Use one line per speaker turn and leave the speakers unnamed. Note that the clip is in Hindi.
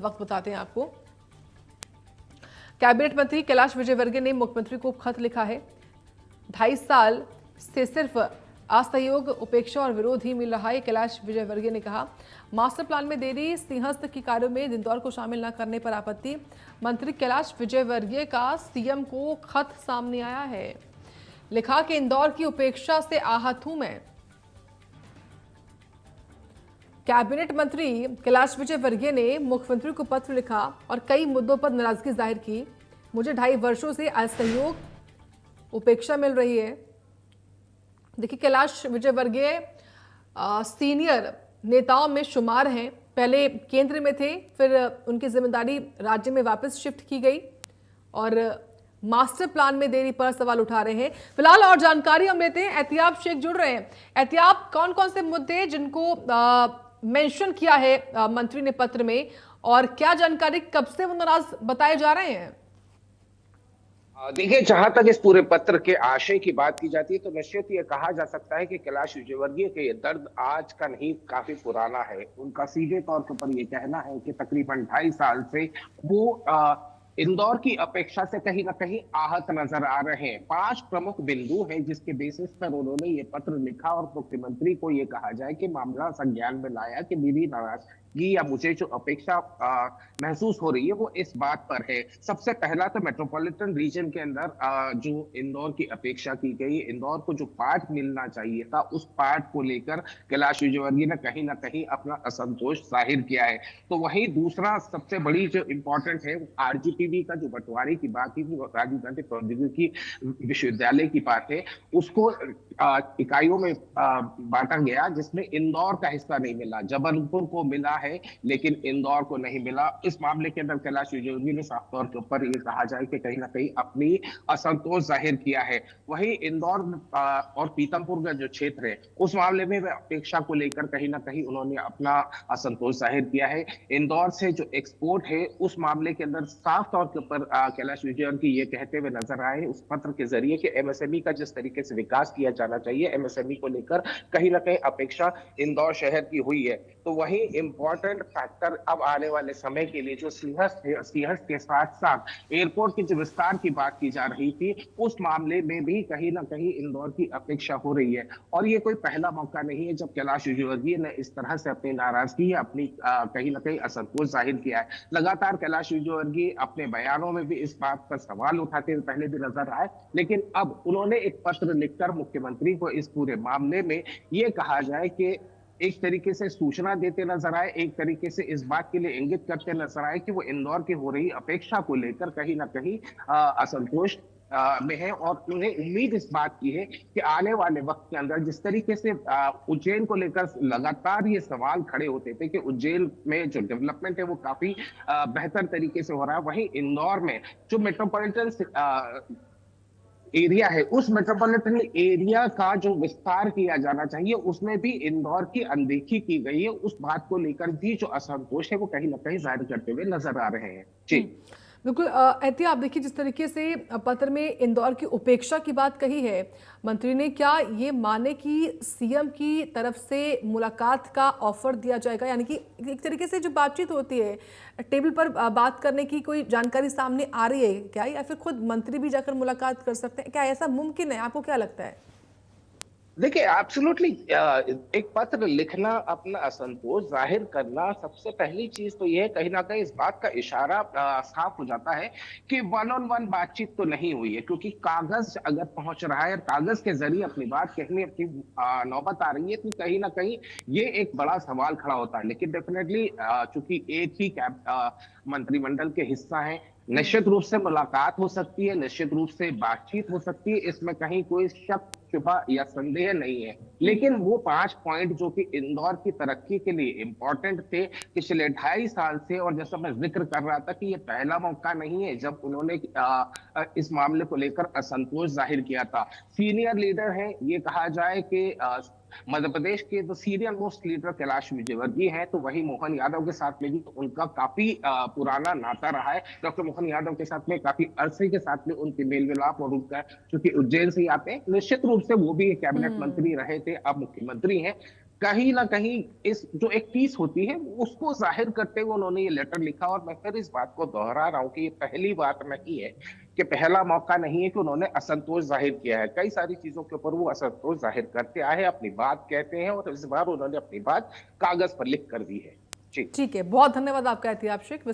वक्त बताते हैं आपको। कैबिनेट मंत्री कैलाश विजयवर्गीय ने मुख्यमंत्री को खत लिखा है। 2.5 साल से सिर्फ असहयोग, उपेक्षा और विरोध ही मिल रहा है। कैलाश विजयवर्गीय ने कहा, मास्टर प्लान में देरी, सिंहस्थ की कार्यों में इंदौर को शामिल न करने पर आपत्ति। मंत्री कैलाश विजयवर्गीय का सीएम को खत सामने आया है। लिखा कि इंदौर की उपेक्षा से आहत हूं मैं। कैबिनेट मंत्री कैलाश विजयवर्गीय ने मुख्यमंत्री को पत्र लिखा और कई मुद्दों पर नाराजगी जाहिर की। मुझे 2.5 वर्षों से असहयोग, उपेक्षा मिल रही है। देखिए, कैलाश विजयवर्गीय सीनियर नेताओं में शुमार हैं। पहले केंद्र में थे, फिर उनकी जिम्मेदारी राज्य में वापस शिफ्ट की गई और मास्टर प्लान में देरी पर सवाल उठा रहे हैं। फिलहाल और जानकारी हम लेते हैं। एहतियाब शेख जुड़ रहे हैं। एहतियाब, कौन कौन से मुद्दे जिनको मेंशन किया है मंत्री ने पत्र में, और क्या जानकारी, कब से वो नाराज बताए जा रहे हैं?
देखिए, जहां तक इस पूरे पत्र के आशय की बात की जाती है तो निश्चित ये कहा जा सकता है कि कैलाश विजयवर्गीय के ये दर्द आज का नहीं, काफी पुराना है। उनका सीधे तौर के ऊपर ये कहना है कि तकरीबन 2.5 साल से वो इंदौर की अपेक्षा से कहीं ना कहीं आहत नजर आ रहे हैं। 5 प्रमुख बिंदु हैं जिसके बेसिस पर उन्होंने ये पत्र लिखा और मुख्यमंत्री को ये कहा जाए कि मामला संज्ञान में लाया कि मेरी नाराजगी या मुझे जो अपेक्षा महसूस हो रही है वो इस बात पर है। सबसे पहला तो मेट्रोपॉलिटन रीजन के अंदर जो इंदौर की अपेक्षा की गई, इंदौर को जो पार्ट मिलना चाहिए था, उस पार्ट को लेकर कैलाश विजयवर्गीय ने कहीं ना कहीं अपना असंतोष जाहिर किया है। तो वही दूसरा सबसे बड़ी जो इंपॉर्टेंट है, आरजीपीवी का जो बंटवारे की बात थी, वो राजीव गांधी प्रौद्योगिकी विश्वविद्यालय की बात है, उसको इकाइयों में बांटा गया, जिसमें इंदौर का हिस्सा नहीं मिला। जबलपुर को मिला है लेकिन इंदौर को नहीं मिला। इस मामले के अंदर कैलाश विजयवर्गीय ने साफ तौर के ऊपर ये कहा जाए कि कहीं ना कहीं अपनी असंतोष जाहिर किया है। वही इंदौर और पीतमपुर का जो क्षेत्र है, उस मामले में अपेक्षा को लेकर कहीं ना कहीं उन्होंने अपना असंतोष जाहिर किया है। इंदौर से जो एक्सपोर्ट है, उस मामले के अंदर साफ तौर के ऊपर कैलाश विजयवर्गीय ये कहते हुए नजर आए उस पत्र के जरिए कि एमएसएमई का जिस तरीके से विकास किया जाना चाहिए, एमएसएमई को लेकर कहीं ना कहीं अपेक्षा इंदौर शहर की हुई है। तो वही इंपॉर्टेंट फैक्टर अब आने वाले समय के लिए जो सिंहस्थ के साथ साथ एयरपोर्ट के जो विस्तार की बात की जा रही थी, उस मामले में भी कहीं ना कहीं इंदौर की अपेक्षा हो रही है। और ये कोई पहला मौका नहीं है जब कैलाश विजयवर्गीय ने इस तरह से अपनी नाराजगी, अपनी कहीं ना कहीं असंतोष जाहिर किया है। लगातार कैलाश विजयवर्गीय अपने बयानों में भी इस बात पर सवाल उठाते हुए पहले भी नजर आए, लेकिन अब उन्होंने एक पत्र लिखकर मुख्यमंत्री को इस पूरे मामले में ये कहा जाए कि एक तरीके से सूचना देते नजर आए, एक तरीके से इस बात के लिए इंगित करते नजर आए कि वो इंदौर की हो रही अपेक्षा को लेकर कहीं ना कहीं असंतोष में है। और उन्हें उम्मीद इस बात की है कि आने वाले वक्त के अंदर जिस तरीके से उज्जैन को लेकर लगातार ये सवाल खड़े होते थे कि उज्जैन में जो डेवलपमेंट है वो काफी बेहतर तरीके से हो रहा है, वहीं इंदौर में जो मेट्रोपॉलिटन एरिया है, उस मेट्रोपॉलिटन एरिया का जो विस्तार किया जाना चाहिए, उसमें भी इंदौर की अनदेखी की गई है। उस बात को लेकर भी जो असंतोष है वो कहीं ना कहीं जाहिर करते हुए नजर आ रहे हैं। जी
बिल्कुल। एहतियाब, आप देखिए, जिस तरीके से पत्र में इंदौर की उपेक्षा की बात कही है मंत्री ने, क्या ये माने कि सीएम की तरफ से मुलाकात का ऑफर दिया जाएगा? यानी कि एक तरीके से जो बातचीत होती है, टेबल पर बात करने की कोई जानकारी सामने आ रही है क्या, या फिर खुद मंत्री भी जाकर मुलाकात कर सकते हैं? क्या ऐसा मुमकिन है? आपको क्या लगता है?
देखिए, एब्सोल्युटली एक पत्र लिखना, अपना असंतोष जाहिर करना, सबसे पहली चीज तो यह कहीं ना कहीं इस बात का इशारा साफ हो जाता है कि वन ऑन वन बातचीत तो नहीं हुई है। क्योंकि कागज अगर पहुंच रहा है और कागज के जरिए अपनी बात कहने की नौबत आ रही है, तो कहीं ना कहीं ये एक बड़ा सवाल खड़ा होता है। लेकिन डेफिनेटली चूंकि एक ही मंत्रिमंडल के हिस्सा है, निश्चित रूप से मुलाकात हो सकती है, निश्चित रूप से बातचीत हो सकती है, इसमें कहीं कोई शक, शुबा या संदेह नहीं है। लेकिन वो 5 पॉइंट जो कि इंदौर की तरक्की के लिए इंपॉर्टेंट थे पिछले 2.5 साल से, और जैसा मैं जिक्र कर रहा था कि ये पहला मौका नहीं है जब उन्होंने इस मामले को लेकर असंतोष जाहिर किया था। सीनियर लीडर है, ये कहा जाए कि मध्य प्रदेश के जो senior most leader Kailash Vijayvargiya है, तो वही मोहन यादव के साथ में भी उनका काफी पुराना नाता रहा है। डॉक्टर मोहन यादव के साथ में काफी अरसे के साथ में उनके मेल मिलाप, और उनका, क्योंकि उज्जैन से ही आते हैं, निश्चित रूप से वो भी कैबिनेट मंत्री रहे थे, अब मुख्यमंत्री हैं। तो कहीं ना कहीं कहीं ना कहीं इस जो एक पीस होती है उसको जाहिर करते हुए उन्होंने ये लेटर लिखा। और मैं फिर इस बात को दोहरा रहा हूं कि ये पहली बात नहीं है, कि पहला मौका नहीं है कि उन्होंने असंतोष जाहिर किया है। कई सारी चीजों के ऊपर वो असंतोष जाहिर करते आए हैं, अपनी बात कहते हैं, और इस बार उन्होंने अपनी बात कागज पर लिख कर दी है। जी।
ठीक है, बहुत धन्यवाद आपका ऐतिहासिक